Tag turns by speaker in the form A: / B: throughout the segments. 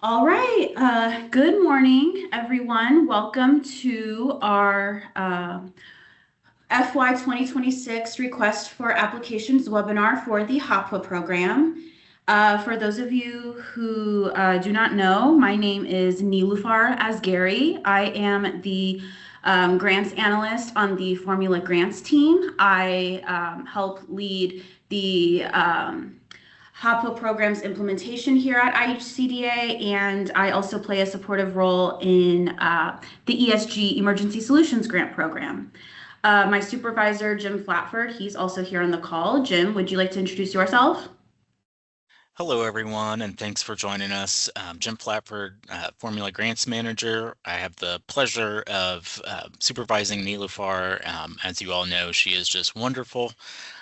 A: All right. Good morning, everyone. Welcome to our FY 2026 Request for Applications webinar for the HOPWA program. For those of you who do not know, my name is Nilufar Asgari. I am the grants analyst on the Formula Grants team. I help lead the HOPWA program's implementation here at IHCDA, and I also play a supportive role in the ESG Emergency Solutions Grant Program. My supervisor, Jim Flatford, he's also here on the call. Jim, would you like to introduce yourself?
B: Hello, everyone, and thanks for joining us. Jim Flatford, Formula Grants Manager. I have the pleasure of supervising Nilufar. As you all know, she is just wonderful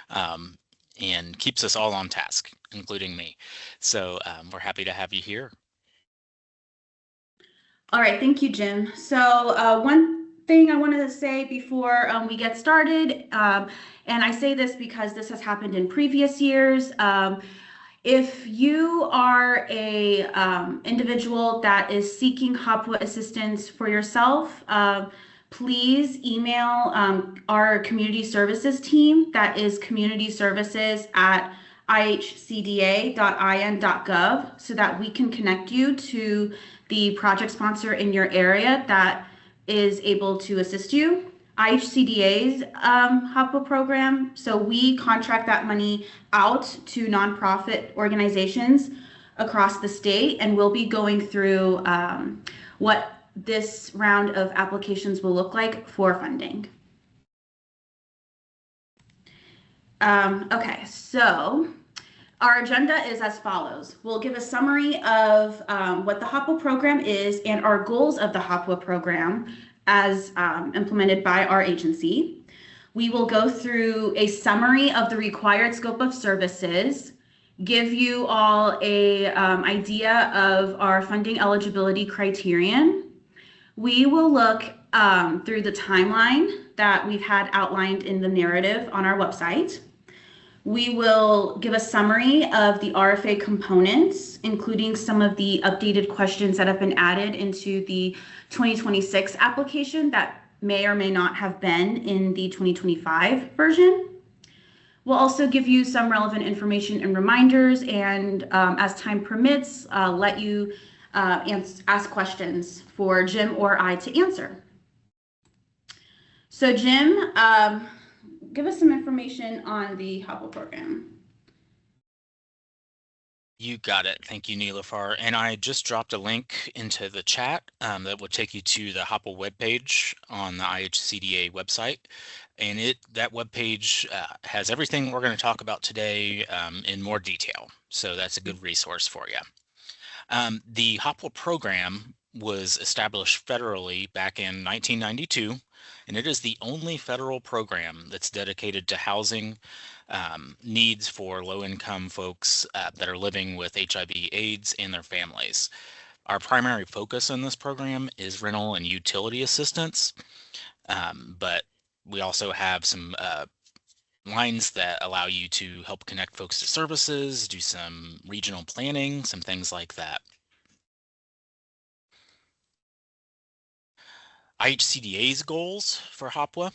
B: um, and keeps us all on task, including me. So we're happy to have you here.
A: All right, thank you, Jim. So one thing I wanted to say before we get started, and I say this because this has happened in previous years. If you are a individual that is seeking HOPWA assistance for yourself, please email our community services team. That is community services at ihcda.in.gov so that we can connect you to the project sponsor in your area that is able to assist you. IHCDA's HOPWA program, so we contract that money out to nonprofit organizations across the state, and we'll be going through what this round of applications will look like for funding. Okay, so our agenda is as follows. We'll give a summary of what the HOPWA program is and our goals of the HOPWA program as implemented by our agency. We will go through a summary of the required scope of services, give you all a idea of our funding eligibility criterion. We will look through the timeline that we've had outlined in the narrative on our website. We will give a summary of the RFA components, including some of the updated questions that have been added into the 2026 application that may or may not have been in the 2025 version. We'll also give you some relevant information and reminders, and as time permits, let you ask questions for Jim or I to answer. So Jim, give us some information on the HOPWA program.
B: You got it. Thank you, Nilufar. And I just dropped a link into the chat that will take you to the HOPWA webpage on the IHCDA website. And that webpage has everything we're going to talk about today in more detail. So that's a good resource for you. The HOPWA program was established federally back in 1992, and it is the only federal program that's dedicated to housing needs for low-income folks that are living with HIV/AIDS and their families. Our primary focus on this program is rental and utility assistance, but we also have some lines that allow you to help connect folks to services, do some regional planning, some things like that. IHCDA's goals for HOPWA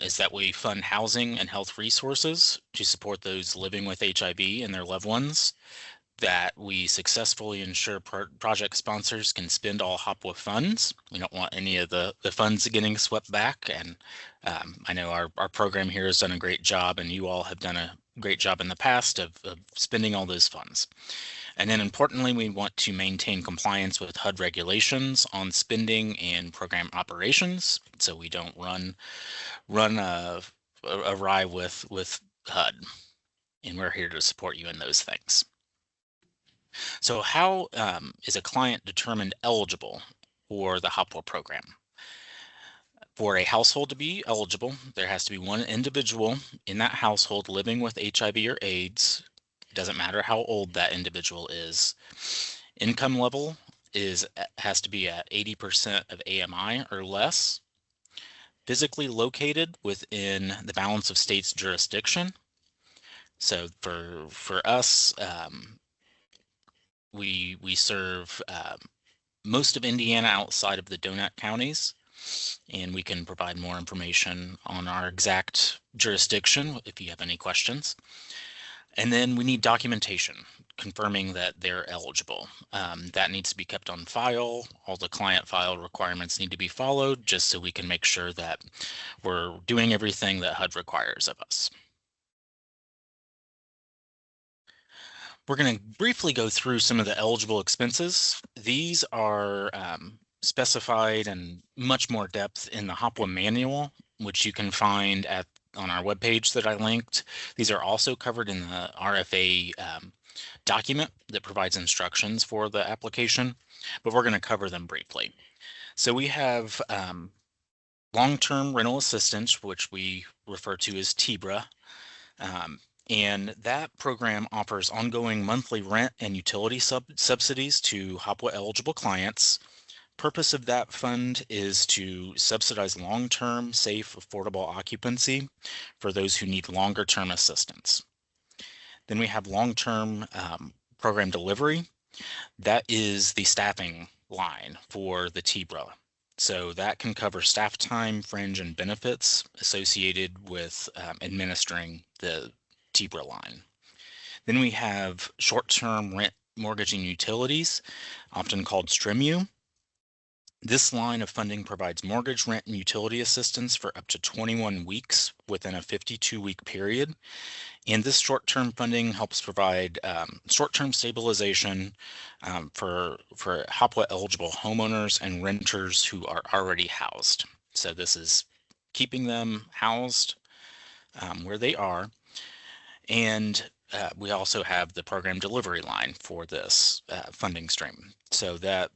B: is that we fund housing and health resources to support those living with HIV and their loved ones, that we successfully ensure project sponsors can spend all HOPWA funds. We don't want any of the funds getting swept back, and I know our program here has done a great job, and you all have done a great job in the past of spending all those funds. And then importantly, we want to maintain compliance with HUD regulations on spending and program operations, so we don't run awry with HUD. And we're here to support you in those things. So how is a client determined eligible for the HOPWA program? For a household to be eligible, there has to be one individual in that household living with HIV or AIDS. Doesn't matter how old that individual is. Income level has to be at 80% of AMI or less. Physically located within the balance of state's jurisdiction. So for us, We serve most of Indiana outside of the donut counties, and we can provide more information on our exact jurisdiction if you have any questions. And then we need documentation confirming that they're eligible. That needs to be kept on file. All the client file requirements need to be followed just so we can make sure that we're doing everything that HUD requires of us. We're going to briefly go through some of the eligible expenses. These are specified in much more depth in the HOPWA manual, which you can find on our webpage that I linked. These are also covered in the RFA document that provides instructions for the application, but we're going to cover them briefly. So we have long-term rental assistance, which we refer to as TBRA. And that program offers ongoing monthly rent and utility subsidies to HOPWA eligible clients. Purpose of that fund is to subsidize long-term, safe, affordable occupancy for those who need longer-term assistance. Then we have long-term program delivery. That is the staffing line for the TBRA. So that can cover staff time, fringe, and benefits associated with administering the TBRA line. Then we have short-term rent, mortgage, and utilities, often called STRIMU. This line of funding provides mortgage, rent, and utility assistance for up to 21 weeks within a 52-week period. And this short-term funding helps provide short-term stabilization for HOPWA eligible homeowners and renters who are already housed. So this is keeping them housed where they are. And we also have the program delivery line for this funding stream. So that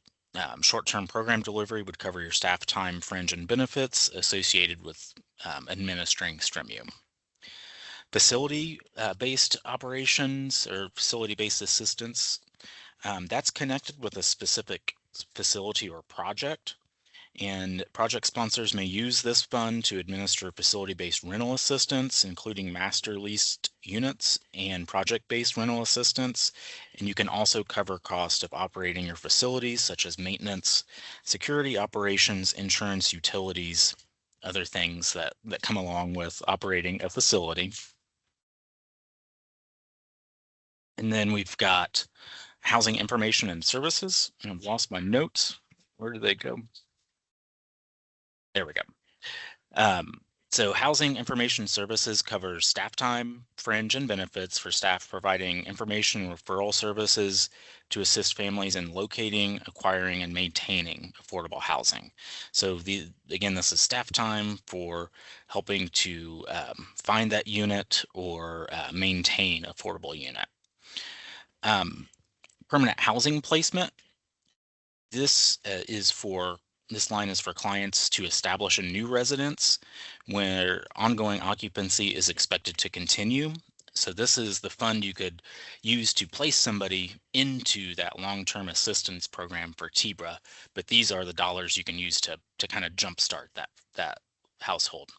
B: short-term program delivery would cover your staff time, fringe, and benefits associated with administering STRIMU. Facility-based operations or facility-based assistance, that's connected with a specific facility or project. And project sponsors may use this fund to administer facility-based rental assistance, including master leased units and project-based rental assistance. And you can also cover cost of operating your facilities, such as maintenance, security operations, insurance, utilities, other things that come along with operating a facility. And then we've got housing information and services. And I've lost my notes. Where did they go? There we go. So housing information services covers staff time, fringe, and benefits for staff providing information and referral services to assist families in locating, acquiring, and maintaining affordable housing. So again, this is staff time for helping to find that unit or maintain affordable unit. Permanent housing placement. This line is for clients to establish a new residence where ongoing occupancy is expected to continue. So this is the fund you could use to place somebody into that long-term assistance program for TBRA, but these are the dollars you can use to kind of jumpstart that household.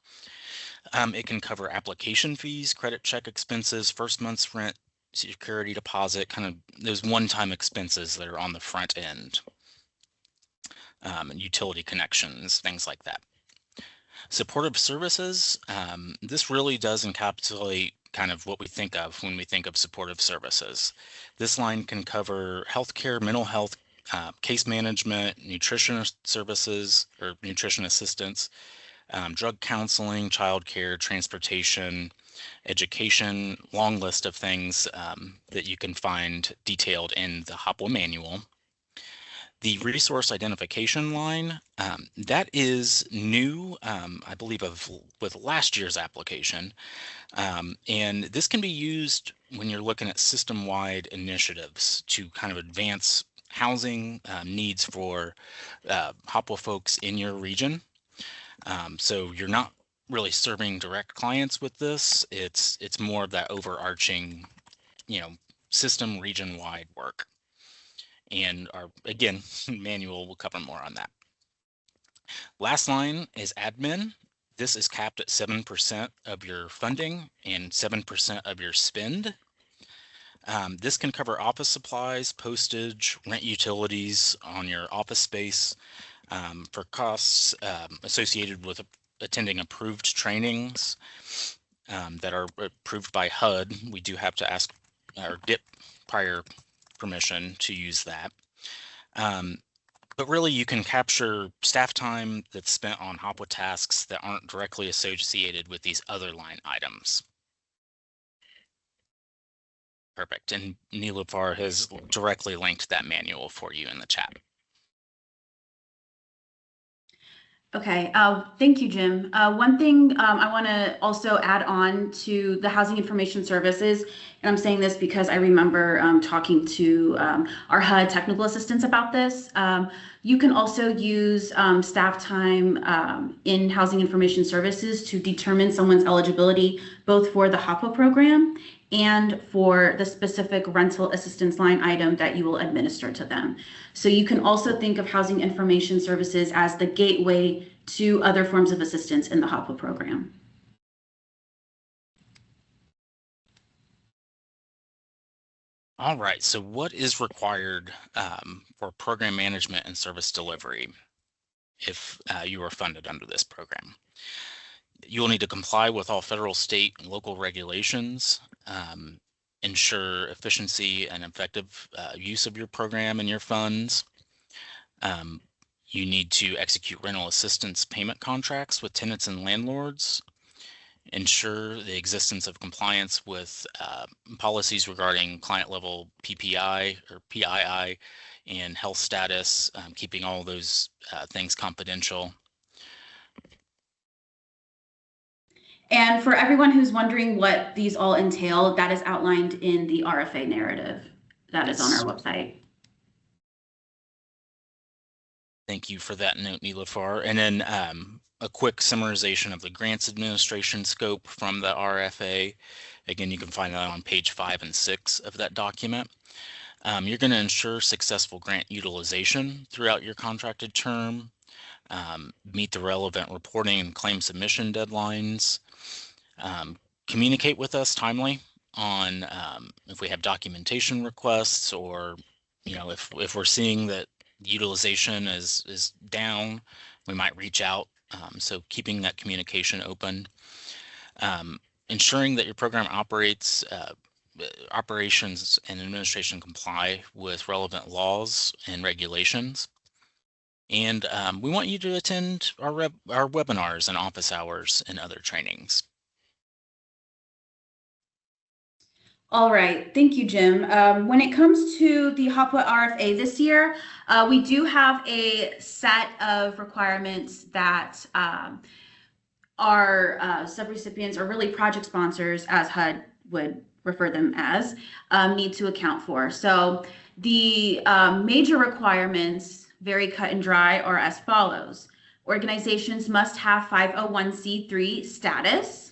B: It can cover application fees, credit check expenses, first month's rent, security deposit, kind of those one-time expenses that are on the front end. And utility connections, things like that. Supportive services, this really does encapsulate kind of what we think of when we think of supportive services. This line can cover healthcare, mental health, case management, nutrition services or nutrition assistance, drug counseling, childcare, transportation, education, long list of things that you can find detailed in the HOPWA manual. The resource identification line, that is new, I believe, with last year's application. And this can be used when you're looking at system-wide initiatives to kind of advance housing needs for HOPWA folks in your region. So you're not really serving direct clients with this. It's more of that overarching, system region-wide work. And our, again, manual will cover more on that. Last line is admin. This is capped at 7% of your funding and 7% of your spend. This can cover office supplies, postage, rent utilities on your office space, for costs associated with attending approved trainings that are approved by HUD. We do have to ask or get prior permission to use that. But really, you can capture staff time that's spent on HOPWA tasks that aren't directly associated with these other line items. Perfect. And Nilufar has directly linked that manual for you in the chat.
A: Okay, thank you, Jim. One thing I want to also add on to the Housing Information Services, and I'm saying this because I remember talking to our HUD technical assistants about this. You can also use staff time in Housing Information Services to determine someone's eligibility, both for the HOPWA program and for the specific rental assistance line item that you will administer to them. So you can also think of Housing Information Services as the gateway to other forms of assistance in the HOPWA program.
B: All right, so what is required for program management and service delivery if you are funded under this program? You will need to comply with all federal, state, and local regulations, ensure efficiency and effective use of your program and your funds. You need to execute rental assistance payment contracts with tenants and landlords, ensure the existence of compliance with policies regarding client level PPI or PII and health status, keeping all those things confidential.
A: And for everyone who's wondering what these all entail, that is outlined in the RFA narrative that is on our website.
B: Thank you for that note, Nilufar. And then a quick summarization of the grants administration scope from the RFA. Again, you can find that on page 5 and 6 of that document. You're going to ensure successful grant utilization throughout your contracted term, meet the relevant reporting and claim submission deadlines, communicate with us timely on if we have documentation requests, or if we're seeing that utilization is down, we might reach out. So keeping that communication open, ensuring that your program operations and administration comply with relevant laws and regulations. And we want you to attend our webinars and office hours and other trainings.
A: All right, thank you, Jim. When it comes to the HOPWA RFA this year, we do have a set of requirements that our subrecipients, or really project sponsors, as HUD would refer them as, need to account for. So the major requirements, very cut and dry, are as follows. Organizations must have 501c3 status.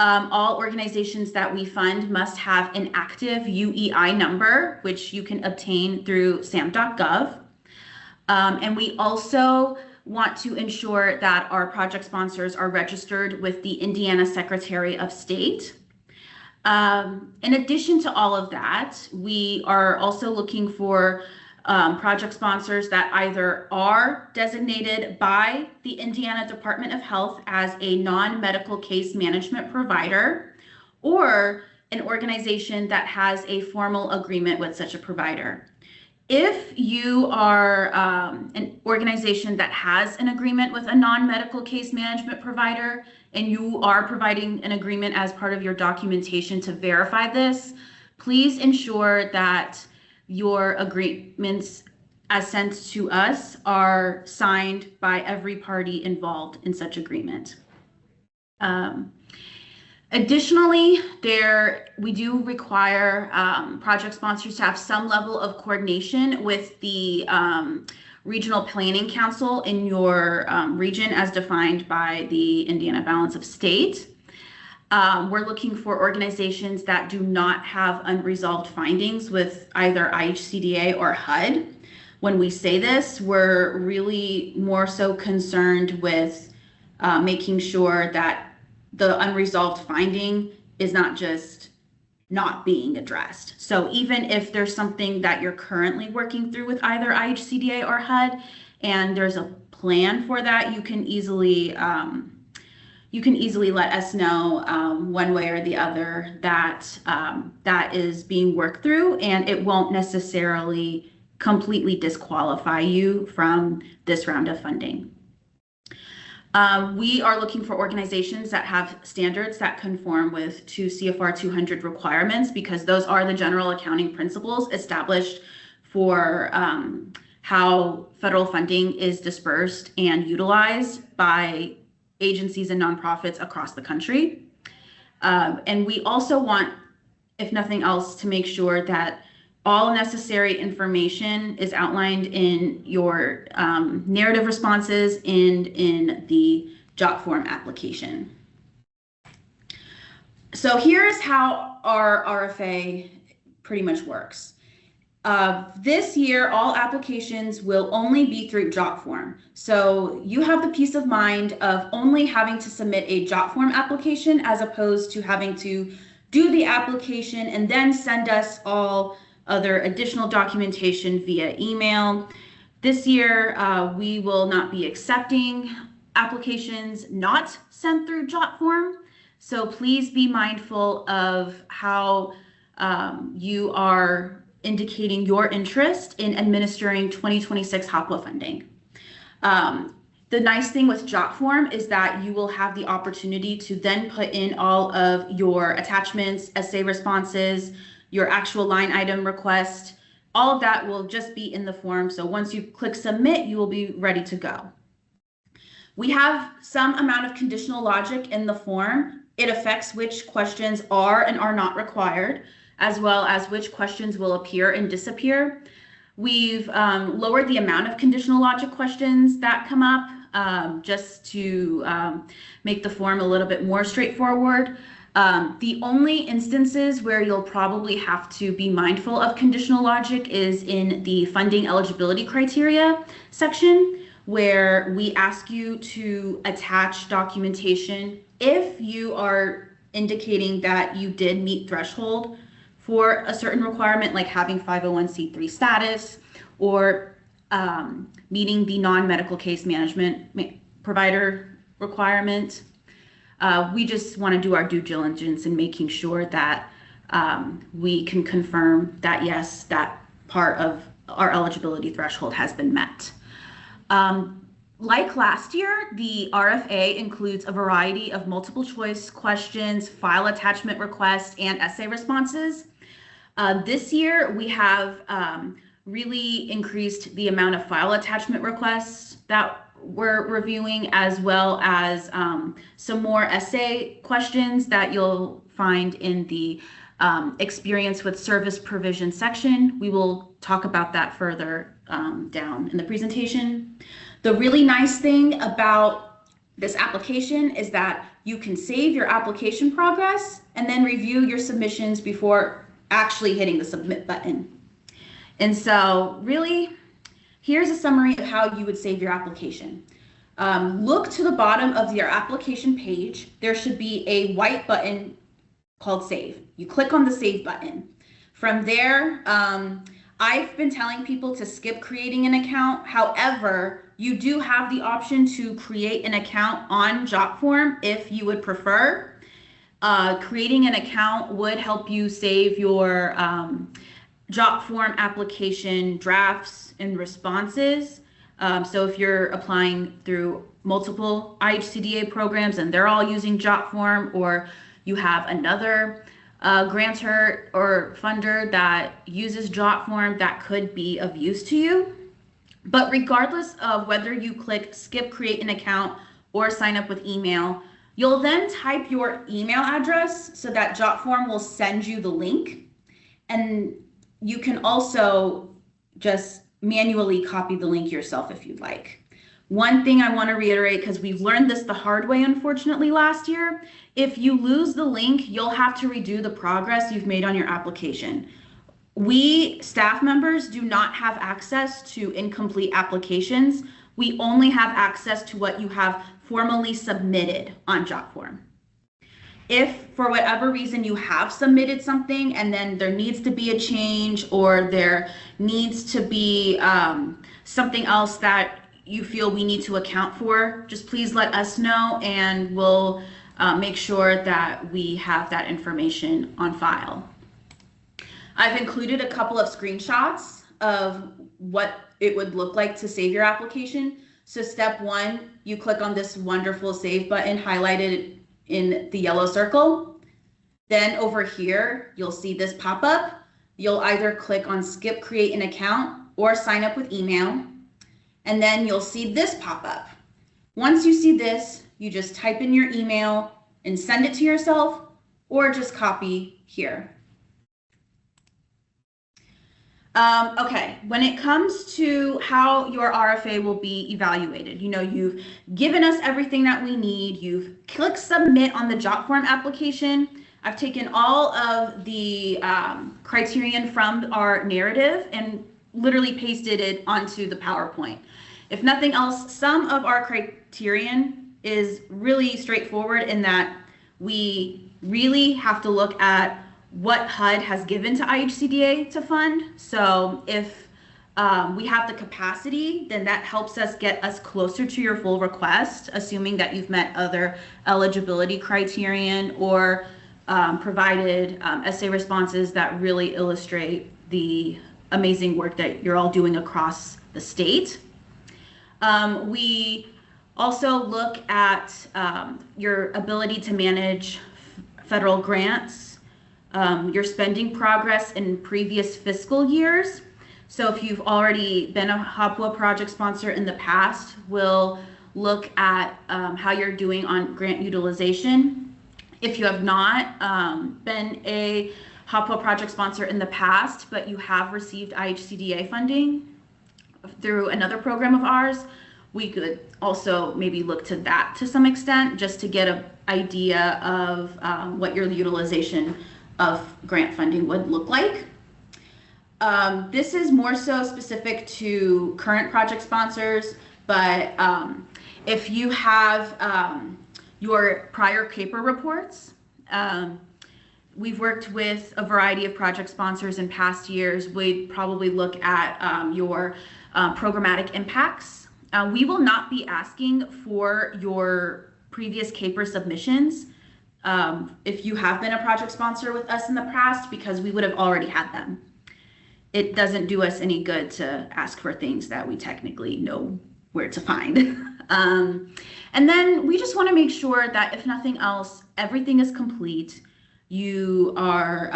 A: All organizations that we fund must have an active UEI number, which you can obtain through sam.gov. And we also want to ensure that our project sponsors are registered with the Indiana Secretary of State. In addition to all of that, we are also looking for project sponsors that either are designated by the Indiana Department of Health as a non-medical case management provider, or an organization that has a formal agreement with such a provider. If you are an organization that has an agreement with a non-medical case management provider, and you are providing an agreement as part of your documentation to verify this, please ensure that your agreements as sent to us are signed by every party involved in such agreement. Additionally, we do require project sponsors to have some level of coordination with the Regional Planning Council in your region as defined by the Indiana Balance of State. We're looking for organizations that do not have unresolved findings with either IHCDA or HUD. When we say this, we're really more so concerned with making sure that the unresolved finding is not just not being addressed. So even if there's something that you're currently working through with either IHCDA or HUD, and there's a plan for that, you can easily let us know one way or the other that that is being worked through, and it won't necessarily completely disqualify you from this round of funding. We are looking for organizations that have standards that conform with 2 CFR 200 requirements, because those are the general accounting principles established for how federal funding is dispersed and utilized by agencies and nonprofits across the country. And we also want, if nothing else, to make sure that all necessary information is outlined in your narrative responses and in the JOT form application. So here's how our RFA pretty much works. This year, all applications will only be through JOT form. So you have the peace of mind of only having to submit a JOT form application, as opposed to having to do the application and then send us all other additional documentation via email. This year, we will not be accepting applications not sent through JOT form. So please be mindful of how you are indicating your interest in administering 2026 HOPWA funding. The nice thing with JOT form is that you will have the opportunity to then put in all of your attachments, essay responses, your actual line item request. All of that will just be in the form. So once you click submit, you will be ready to go. We have some amount of conditional logic in the form. It affects which questions are and are not required, as well as which questions will appear and disappear. We've lowered the amount of conditional logic questions that come up just to make the form a little bit more straightforward. The only instances where you'll probably have to be mindful of conditional logic is in the funding eligibility criteria section, where we ask you to attach documentation if you are indicating that you did meet threshold for a certain requirement, like having 501c3 status or meeting the non-medical case management provider requirement. We just want to do our due diligence in making sure that we can confirm that, yes, that part of our eligibility threshold has been met. Like last year, the RFA includes a variety of multiple choice questions, file attachment requests, and essay responses. This year, we have really increased the amount of file attachment requests that we're reviewing, as well as some more essay questions that you'll find in the experience with service provision section. We will talk about that further down in the presentation. The really nice thing about this application is that you can save your application progress and then review your submissions before actually hitting the submit button. And so really, here's a summary of how you would save your application. Look to the bottom of your application page. There should be a white button called Save. You click on the Save button. From there, I've been telling people to skip creating an account. However, you do have the option to create an account on JOT form if you would prefer. Creating an account would help you save your JOT form application drafts and responses. So if you're applying through multiple IHCDA programs and they're all using JOT form, or you have another grantor or funder that uses JOT form, that could be of use to you. But regardless of whether you click skip create an account or sign up with email, you'll then type your email address so that JOT form will send you the link. And you can also just manually copy the link yourself if you'd like. One thing I want to reiterate, because we've learned this the hard way, unfortunately, last year, if you lose the link, you'll have to redo the progress you've made on your application. We staff members do not have access to incomplete applications. We only have access to what you have formally submitted on JOT form. If for whatever reason you have submitted something and then there needs to be a change, or there needs to be something else that you feel we need to account for, just please let us know, and we'll make sure that we have that information on file. I've included a couple of screenshots of what it would look like to save your application. So step one, you click on this wonderful save button highlighted in the yellow circle. Then over here, you'll see this pop up. You'll either click on skip create an account or sign up with email. And then you'll see this pop up. Once you see this, you just type in your email and send it to yourself, or just copy here. Okay, when it comes to how your RFA will be evaluated, you've given us everything that we need. You've clicked submit on the job form application. I've taken all of the criterion from our narrative and literally pasted it onto the PowerPoint. If nothing else, some of our criterion is really straightforward in that we really have to look at what HUD has given to IHCDA to fund. So if we have the capacity, then that helps us get us closer to your full request, assuming that you've met other eligibility criterion or provided essay responses that really illustrate the amazing work that you're all doing across the state. We also look at your ability to manage federal grants, your spending progress in previous fiscal years. So if you've already been a HOPWA project sponsor in the past, we'll look at how you're doing on grant utilization. If you have not been a HOPWA project sponsor in the past, but you have received IHCDA funding through another program of ours, we could also maybe look to that to some extent, just to get an idea of what your utilization of grant funding would look like. This is more so specific to current project sponsors, but if you have your prior CAPER reports, we've worked with a variety of project sponsors in past years. We'd probably look at your programmatic impacts. We will not be asking for your previous CAPER submissions if you have been a project sponsor with us in the past, because we would have already had them. It doesn't do us any good to ask for things that we technically know where to find. And then we just want to make sure that if nothing else, everything is complete. You are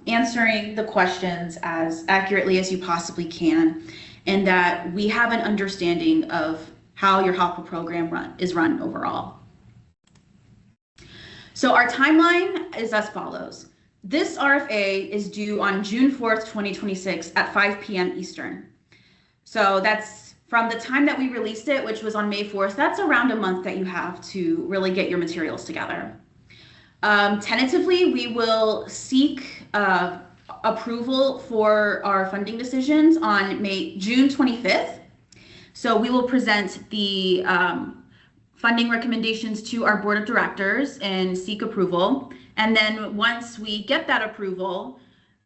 A: answering the questions as accurately as you possibly can, and that we have an understanding of how your HOPWA program is run overall. So our timeline is as follows. This RFA is due on June 4th, 2026 at 5 p.m. Eastern. So that's from the time that we released it, which was on May 4th, that's around a month that you have to really get your materials together. Tentatively, we will seek approval for our funding decisions on June 25th. So we will present the funding recommendations to our board of directors and seek approval. And then once we get that approval,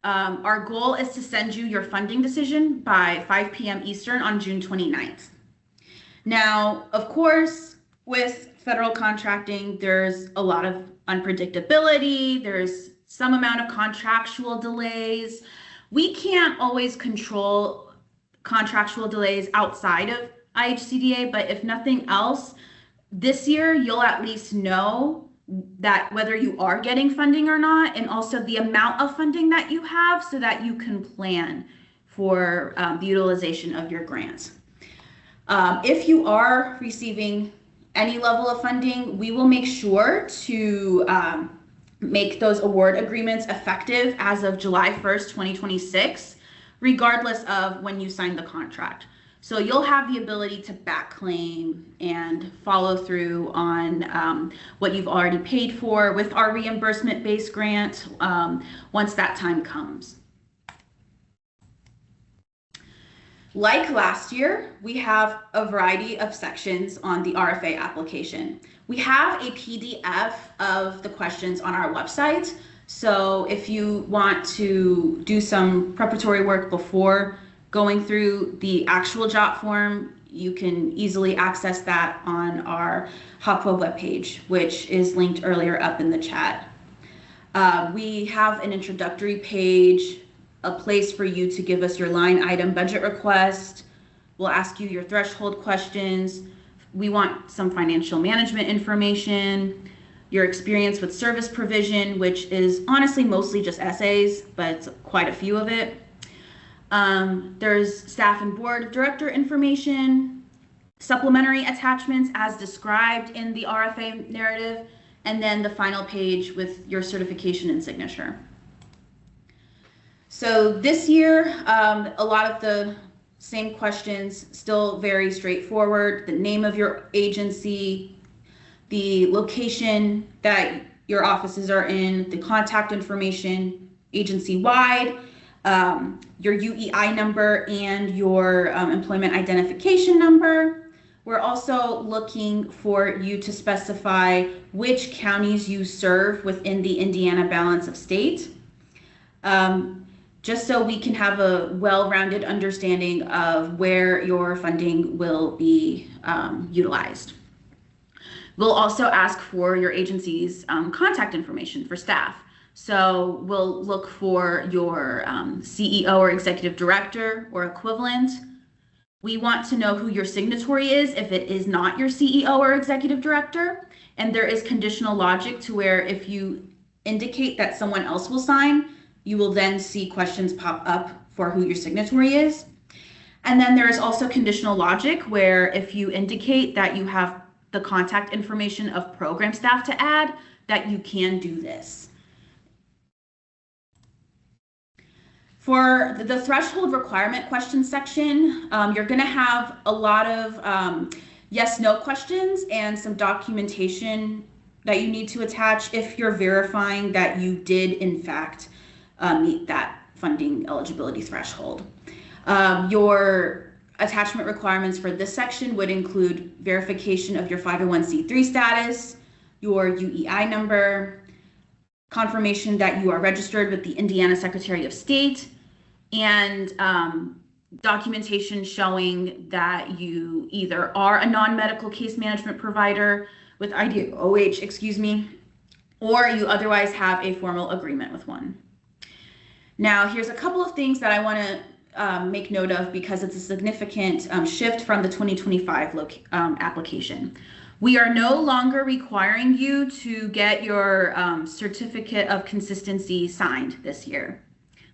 A: our goal is to send you your funding decision by 5 p.m. Eastern on June 29th. Now, of course, with federal contracting, there's a lot of unpredictability. There's some amount of contractual delays. We can't always control contractual delays outside of IHCDA, but if nothing else, this year you'll at least know that whether you are getting funding or not, and also the amount of funding that you have, so that you can plan for the utilization of your grants. If you are receiving any level of funding, we will make sure to make those award agreements effective as of July 1st, 2026, regardless of when you sign the contract. So you'll have the ability to back claim and follow through on what you've already paid for with our reimbursement-based grant once that time comes. Like last year, we have a variety of sections on the RFA application. We have a PDF of the questions on our website. So if you want to do some preparatory work before going through the actual JOT form, you can easily access that on our HOPWA webpage, which is linked earlier up in the chat. We have an introductory page, a place for you to give us your line item budget request. We'll ask you your threshold questions. We want some financial management information, your experience with service provision, which is honestly mostly just essays, but it's quite a few of it. There's staff and board director information, supplementary attachments as described in the RFA narrative, and then the final page with your certification and signature. So this year, a lot of the same questions, still very straightforward. The name of your agency, the location that your offices are in, the contact information agency-wide, your UEI number and your employment identification number. We're also looking for you to specify which counties you serve within the Indiana balance of state, just so we can have a well-rounded understanding of where your funding will be utilized. We'll also ask for your agency's contact information for staff. So we'll look for your CEO or executive director or equivalent. We want to know who your signatory is if it is not your CEO or executive director. And there is conditional logic to where if you indicate that someone else will sign, you will then see questions pop up for who your signatory is. And then there is also conditional logic where if you indicate that you have the contact information of program staff to add, that you can do this. For the threshold requirement question section, you're going to have a lot of yes/no questions and some documentation that you need to attach if you're verifying that you did in fact meet that funding eligibility threshold. Your attachment requirements for this section would include verification of your 501c3 status, your UEI number, confirmation that you are registered with the Indiana Secretary of State, and documentation showing that you either are a non-medical case management provider with IDOH, or you otherwise have a formal agreement with one. Now, here's a couple of things that I want to make note of because it's a significant shift from the 2025 application. We are no longer requiring you to get your certificate of consistency signed this year.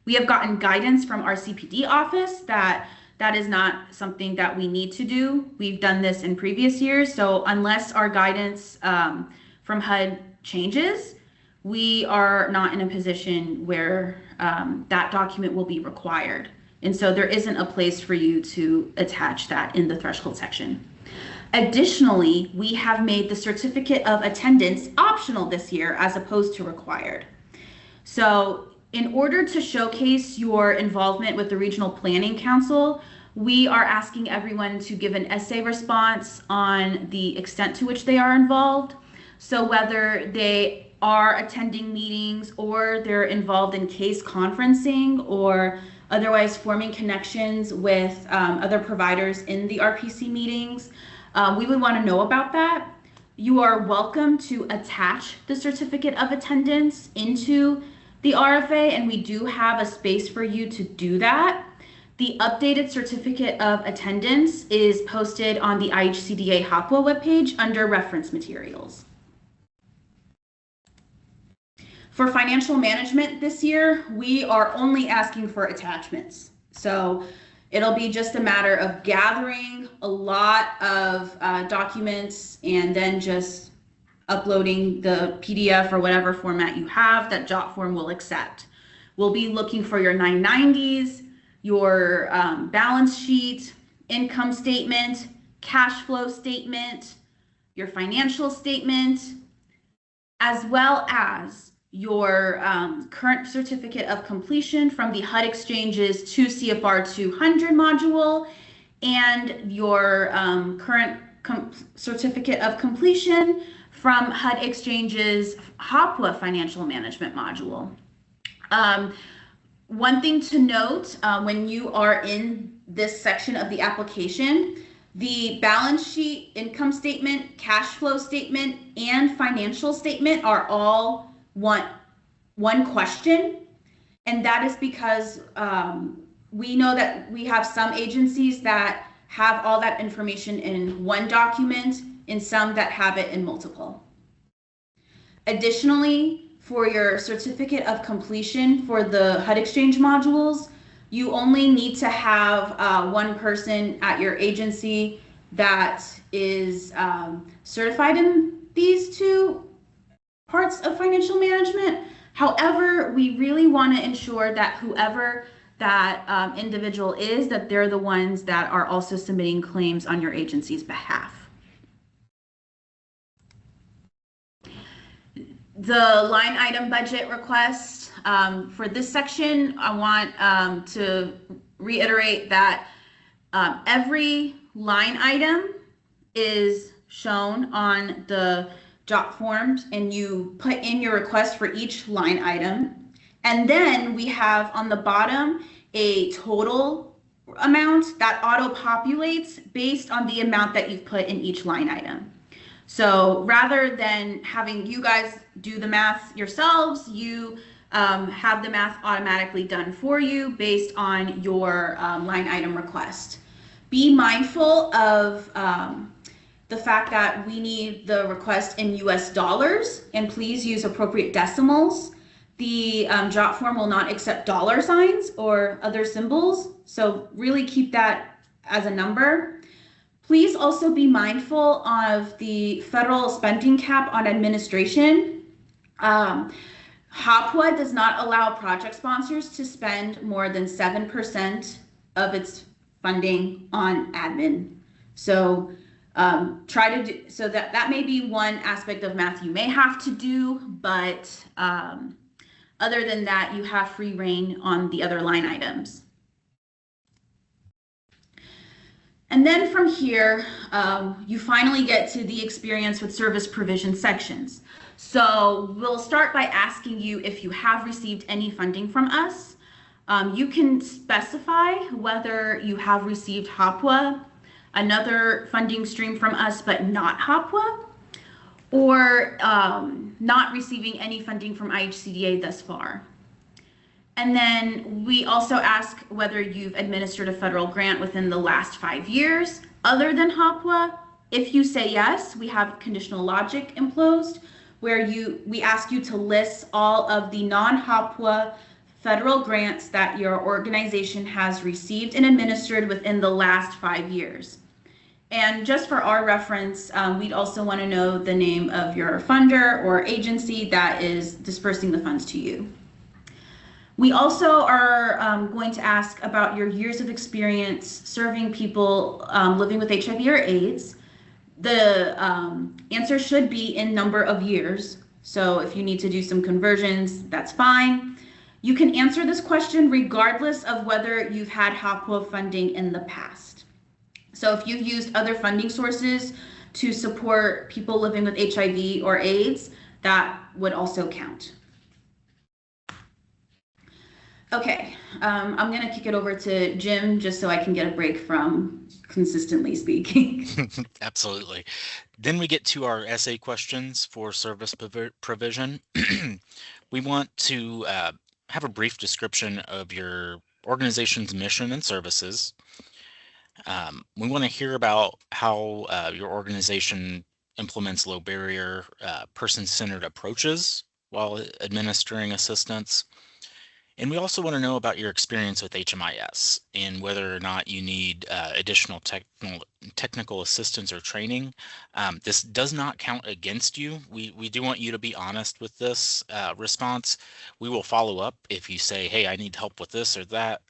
A: We have gotten guidance from our CPD office that is not something that we need to do. We've done this in previous years, so unless our guidance from HUD changes, we are not in a position where that document will be required. And so there isn't a place for you to attach that in the threshold section. Additionally, we have made the certificate of attendance optional this year as opposed to required. So in order to showcase your involvement with the Regional Planning Council, we are asking everyone to give an essay response on the extent to which they are involved. So whether they are attending meetings or they're involved in case conferencing or otherwise forming connections with other providers in the RPC meetings, we would want to know about that. You are welcome to attach the certificate of attendance into the RFA, and we do have a space for you to do that. The updated certificate of attendance is posted on the IHCDA HOPWA webpage under reference materials. For financial management this year, we are only asking for attachments. So it'll be just a matter of gathering a lot of documents and then just uploading the PDF or whatever format you have that JOT form will accept. We'll be looking for your 990s, your balance sheet, income statement, cash flow statement, your financial statement, as well as your current certificate of completion from the HUD Exchange's 2 CFR 200 module, and your current certificate of completion from HUD Exchange's HOPWA financial management module. One thing to note when you are in this section of the application, the balance sheet, income statement, cash flow statement, and financial statement are all one question. And that is because we know that we have some agencies that have all that information in one document and some that have it in multiple. Additionally, for your certificate of completion for the HUD Exchange modules, you only need to have one person at your agency that is certified in these two parts of financial management. However, we really want to ensure that whoever that individual is, that they're the ones that are also submitting claims on your agency's behalf. The line item budget request, for this section, I want to reiterate that every line item is shown on the jot forms, and you put in your request for each line item. And then we have on the bottom a total amount that auto-populates based on the amount that you've put in each line item. So rather than having you guys do the math yourselves, you have the math automatically done for you based on your line item request. Be mindful of the fact that we need the request in US dollars, and please use appropriate decimals. The jot form will not accept dollar signs or other symbols, so really keep that as a number. Please also be mindful of the federal spending cap on administration. HOPWA does not allow project sponsors to spend more than 7% of its funding on admin. So try to do, so that may be one aspect of math you may have to do, but other than that, you have free reign on the other line items. And then from here, you finally get to the experience with service provision sections. So we'll start by asking you if you have received any funding from us. You can specify whether you have received HOPWA, another funding stream from us, but not HOPWA, or not receiving any funding from IHCDA thus far. And then we also ask whether you've administered a federal grant within the last 5 years, other than HOPWA. If you say yes, we have conditional logic imposed, where we ask you to list all of the non-HOPWA federal grants that your organization has received and administered within the last 5 years. And just for our reference, we'd also want to know the name of your funder or agency that is dispersing the funds to you. We also are going to ask about your years of experience serving people living with HIV or AIDS. The answer should be in number of years. So if you need to do some conversions, that's fine. You can answer this question regardless of whether you've had HOPWA funding in the past. So if you've used other funding sources to support people living with HIV or AIDS, that would also count. Okay, I'm gonna kick it over to Jim just so I can get a break from consistently speaking.
B: Absolutely. Then we get to our essay questions for service provision. We want to have a brief description of your organization's mission and services. We want to hear about how your organization implements low barrier, person-centered approaches while administering assistance. And we also want to know about your experience with HMIS and whether or not you need additional technical assistance or training. This does not count against you. We do want you to be honest with this response. We will follow up if you say, hey, I need help with this or that.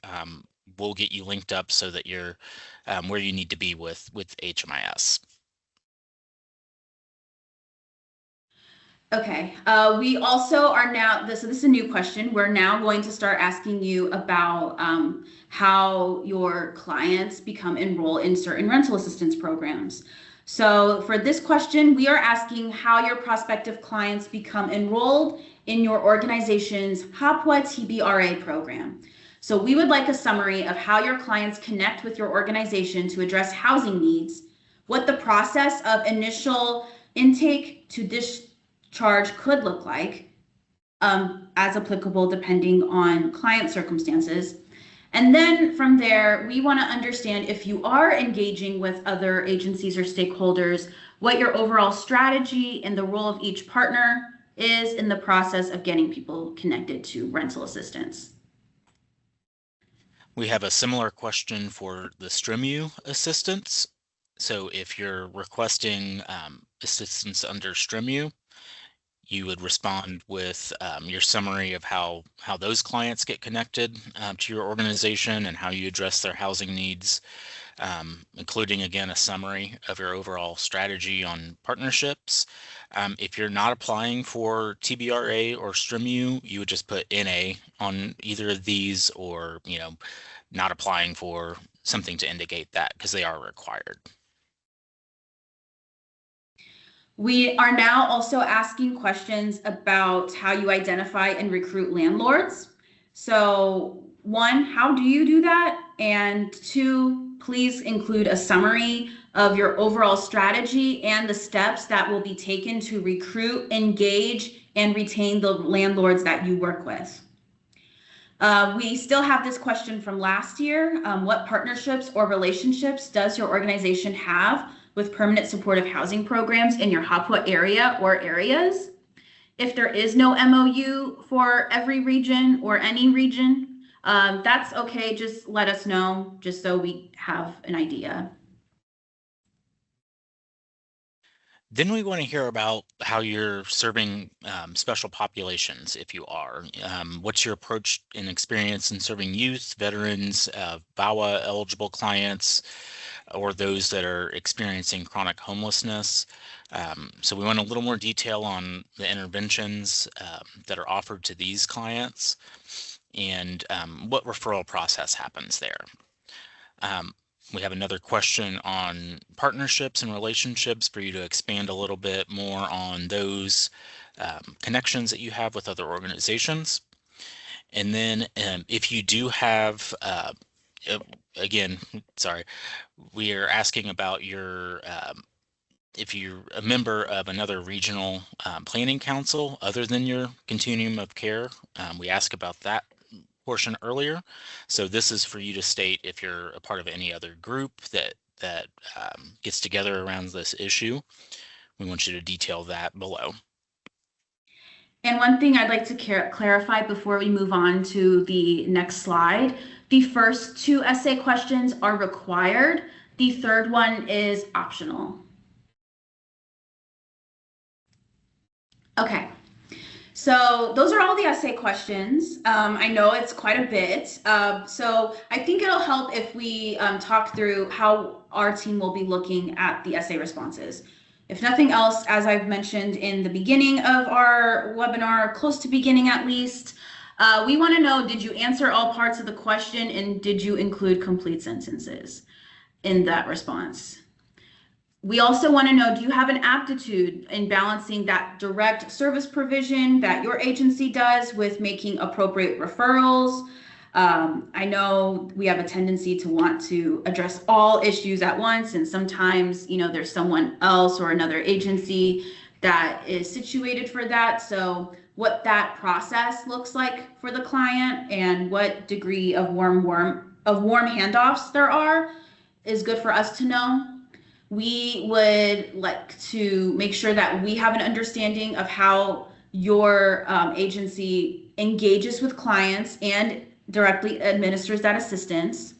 B: We'll get you linked up so that you're where you need to be with HMIS.
A: Okay. We also are now, so this is a new question. We're now going to start asking you about how your clients become enrolled in certain rental assistance programs. So for this question, we are asking how your prospective clients become enrolled in your organization's HOPWA TBRA program. So we would like a summary of how your clients connect with your organization to address housing needs, what the process of initial intake to discharge could look like, as applicable depending on client circumstances. And then from there, we want to understand if you are engaging with other agencies or stakeholders, what your overall strategy and the role of each partner is in the process of getting people connected to rental assistance.
B: We have a similar question for the StreamU assistance. So if you're requesting assistance under StreamU, you would respond with your summary of how those clients get connected to your organization and how you address their housing needs, including, again, a summary of your overall strategy on partnerships. If you're not applying for TBRA or StreamU, you would just put NA on either of these, or, not applying for something to indicate that, because they are required.
A: We are now also asking questions about how you identify and recruit landlords. So 1, how do you do that? And 2, please include a summary of your overall strategy and the steps that will be taken to recruit, engage, and retain the landlords that you work with. We still have this question from last year. What partnerships or relationships does your organization have with permanent supportive housing programs in your HOPWA area or areas? If there is no MOU for every region or any region, that's okay. Just let us know, just so we have an idea.
B: Then we want to hear about how you're serving special populations, if you are. What's your approach and experience in serving youth, veterans, VAWA eligible clients, or those that are experiencing chronic homelessness? So we want a little more detail on the interventions that are offered to these clients, and what referral process happens there. We have another question on partnerships and relationships for you to expand a little bit more on those connections that you have with other organizations. And then if you do have, again, sorry, we are asking about your, if you're a member of another regional planning council other than your continuum of care, we ask about that portion earlier. So this is for you to state if you're a part of any other group that gets together around this issue. We want you to detail that below.
A: And one thing I'd like to clarify before we move on to the next slide, the first 2 essay questions are required. The third one is optional. Okay. So those are all the essay questions. I know it's quite a bit. So I think it'll help if we talk through how our team will be looking at the essay responses. If nothing else, as I've mentioned in the beginning of our webinar, close to beginning at least, we want to know, did you answer all parts of the question, and did you include complete sentences in that response? We also want to know, do you have an aptitude in balancing that direct service provision that your agency does with making appropriate referrals? I know we have a tendency to want to address all issues at once, and sometimes, there's someone else or another agency that is situated for that. So what that process looks like for the client and what degree of warm handoffs there are is good for us to know. We would like to make sure that we have an understanding of how your agency engages with clients and directly administers that assistance,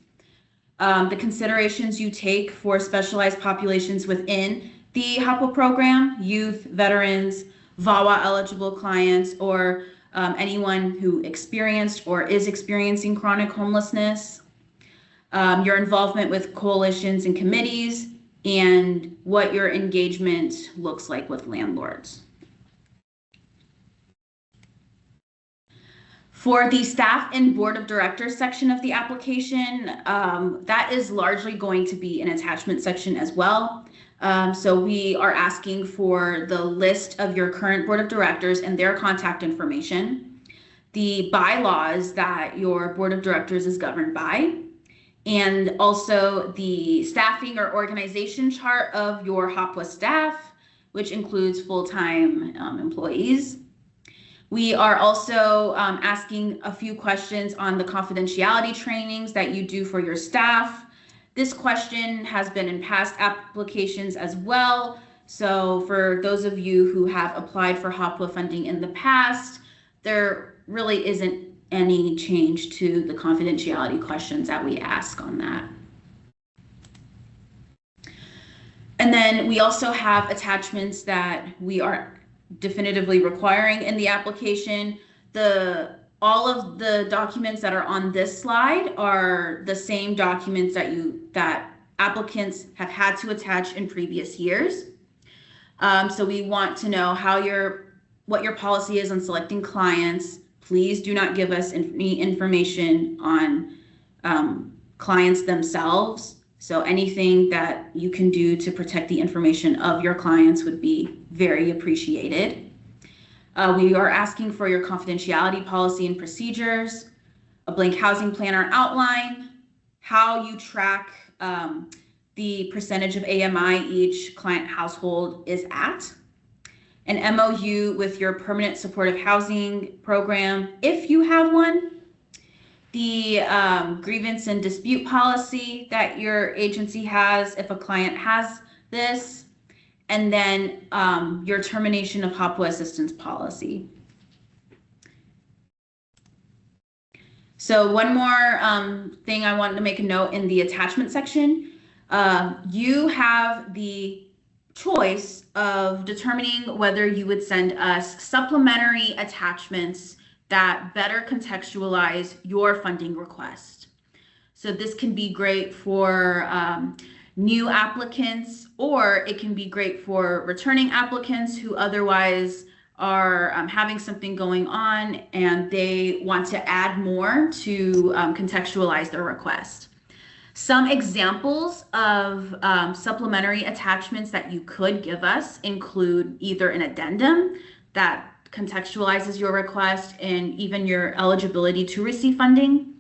A: the considerations you take for specialized populations within the HOPWA program, youth, veterans, VAWA eligible clients, or anyone who experienced or is experiencing chronic homelessness, your involvement with coalitions and committees, and what your engagement looks like with landlords. For the staff and board of directors section of the application, that is largely going to be an attachment section as well. So we are asking for the list of your current board of directors and their contact information, the bylaws that your board of directors is governed by, and also the staffing or organization chart of your HOPWA staff, which includes full-time employees. We are also asking a few questions on the confidentiality trainings that you do for your staff. This question has been in past applications as well. So for those of you who have applied for HOPWA funding in the past, there really isn't any change to the confidentiality questions that we ask on that. And then we also have attachments that we are definitively requiring in the application. All of the documents that are on this slide are the same documents that applicants have had to attach in previous years. So we want to know what your policy is on selecting clients. Please do not give us any information on clients themselves. So anything that you can do to protect the information of your clients would be very appreciated. We are asking for your confidentiality policy and procedures, a blank housing planner outline, how you track the percentage of AMI each client household is at, an MOU with your permanent supportive housing program, if you have one, the grievance and dispute policy that your agency has if a client has this, and then your termination of HOPWA assistance policy. So one more thing I wanted to make a note in the attachment section. You have the choice of determining whether you would send us supplementary attachments that better contextualize your funding request. So this can be great for new applicants, or it can be great for returning applicants who otherwise are having something going on and they want to add more to contextualize their request. Some examples of supplementary attachments that you could give us include either an addendum that contextualizes your request and even your eligibility to receive funding.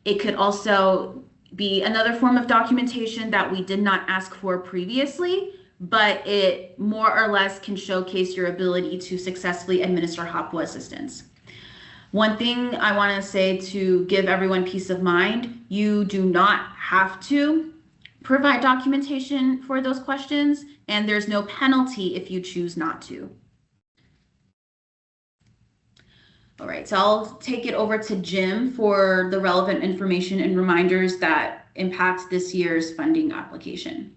A: It could also be another form of documentation that we did not ask for previously, but it more or less can showcase your ability to successfully administer HOPWA assistance. One thing I want to say to give everyone peace of mind, you do not have to provide documentation for those questions, and there's no penalty if you choose not to. All right, so I'll take it over to Jim for the relevant information and reminders that impact this year's funding application.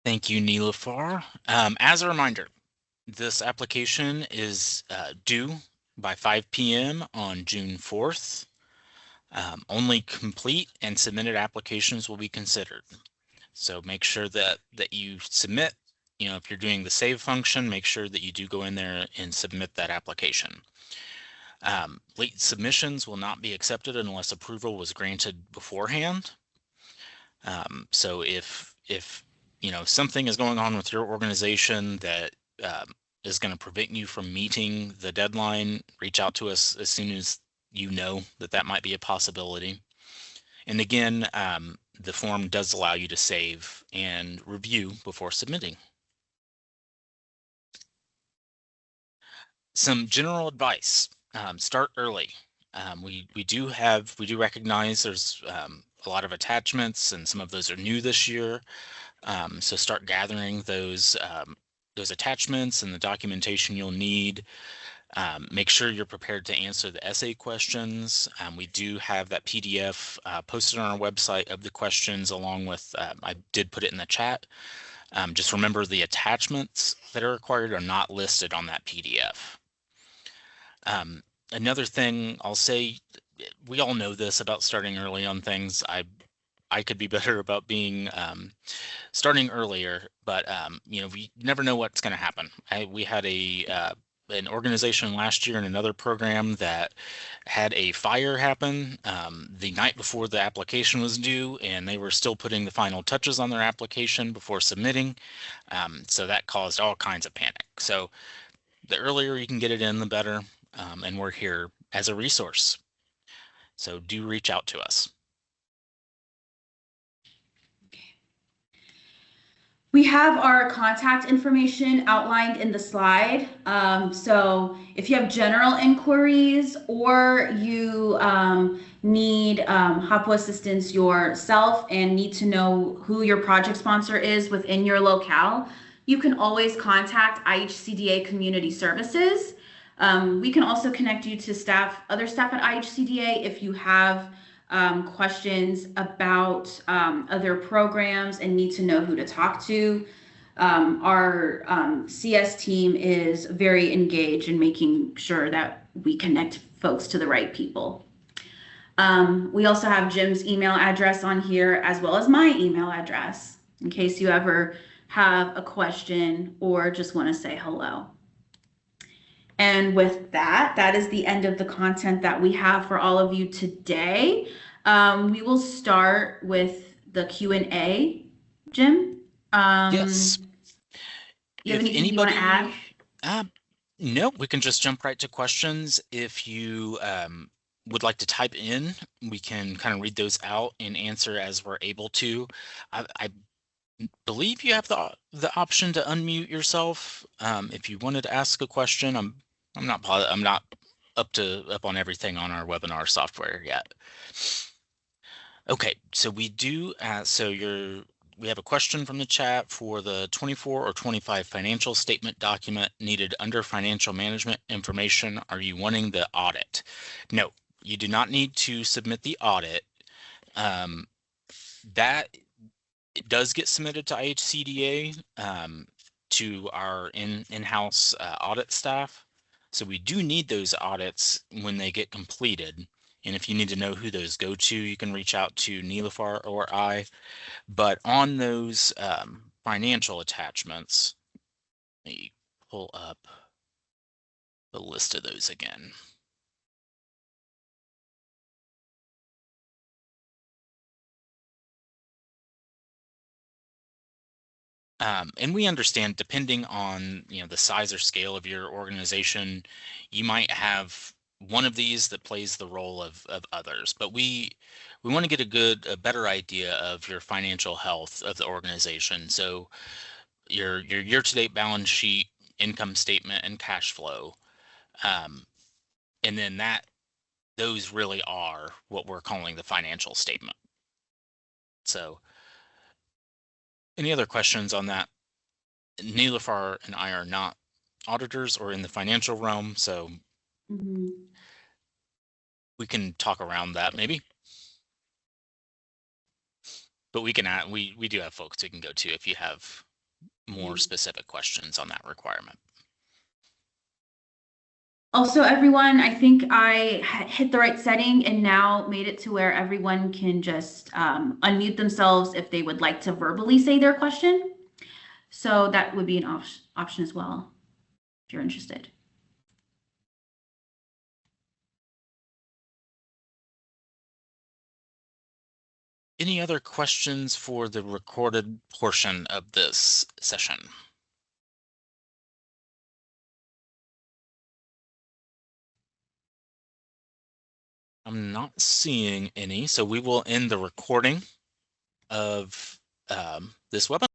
B: Thank you, Nilufar. As a reminder, this application is due by 5 p.m. on June 4th. Only complete and submitted applications will be considered. So make sure that you submit. If you're doing the save function, make sure that you do go in there and submit that application. Late submissions will not be accepted unless approval was granted beforehand. So if something is going on with your organization that is going to prevent you from meeting the deadline, reach out to us as soon as you know that might be a possibility. And again, the form does allow you to save and review before submitting. Some general advice: start early. We do recognize there's a lot of attachments, and some of those are new this year. So start gathering those attachments and the documentation you'll need. Make sure you're prepared to answer the essay questions. We do have that PDF posted on our website of the questions, along with, I did put it in the chat. Just remember the attachments that are required are not listed on that PDF. Another thing I'll say, we all know this about starting early on things. I could be better about being starting earlier, but we never know what's going to happen. We had a an organization last year in another program that had a fire happen the night before the application was due, and they were still putting the final touches on their application before submitting. So that caused all kinds of panic. So the earlier you can get it in, the better. And we're here as a resource. So do reach out to us.
A: We have our contact information outlined in the slide. So if you have general inquiries or you need HOPWA assistance yourself and need to know who your project sponsor is within your locale, you can always contact IHCDA Community Services. We can also connect you to other staff at IHCDA if you have questions about other programs and need to know who to talk to. Our CS team is very engaged in making sure that we connect folks to the right people. We also have Jim's email address on here, as well as my email address, in case you ever have a question or just want to say hello. And with that, that is the end of the content that we have for all of you today. We will start with the Q&A, Jim.
B: Yes.
A: You have anything you want to add?
B: No, we can just jump right to questions. If you would like to type in, we can kind of read those out and answer as we're able to. I believe you have the option to unmute yourself. If you wanted to ask a question, I'm not up on everything on our webinar software yet. Okay, so we do. We have a question from the chat for the 24 or 25 financial statement document needed under financial management information. Are you wanting the audit? No, you do not need to submit the audit. That it does get submitted to IHCDA to our in-house audit staff. So we do need those audits when they get completed. And if you need to know who those go to, you can reach out to Nilüfer or I. But on those financial attachments, let me pull up the list of those again. And we understand, depending on the size or scale of your organization, you might have one of these that plays the role of others. But we want to get a better idea of your financial health of the organization. So your year-to-date balance sheet, income statement, and cash flow, and then those really are what we're calling the financial statement. So any other questions on that? Nilüfer and I are not auditors or in the financial realm, so we can talk around that maybe. But we can add, we do have folks we can go to if you have more specific questions on that requirement.
A: Also, everyone, I think I hit the right setting and now made it to where everyone can just unmute themselves if they would like to verbally say their question. So that would be an option as well, if you're interested.
B: Any other questions for the recorded portion of this session? I'm not seeing any, so we will end the recording of this webinar.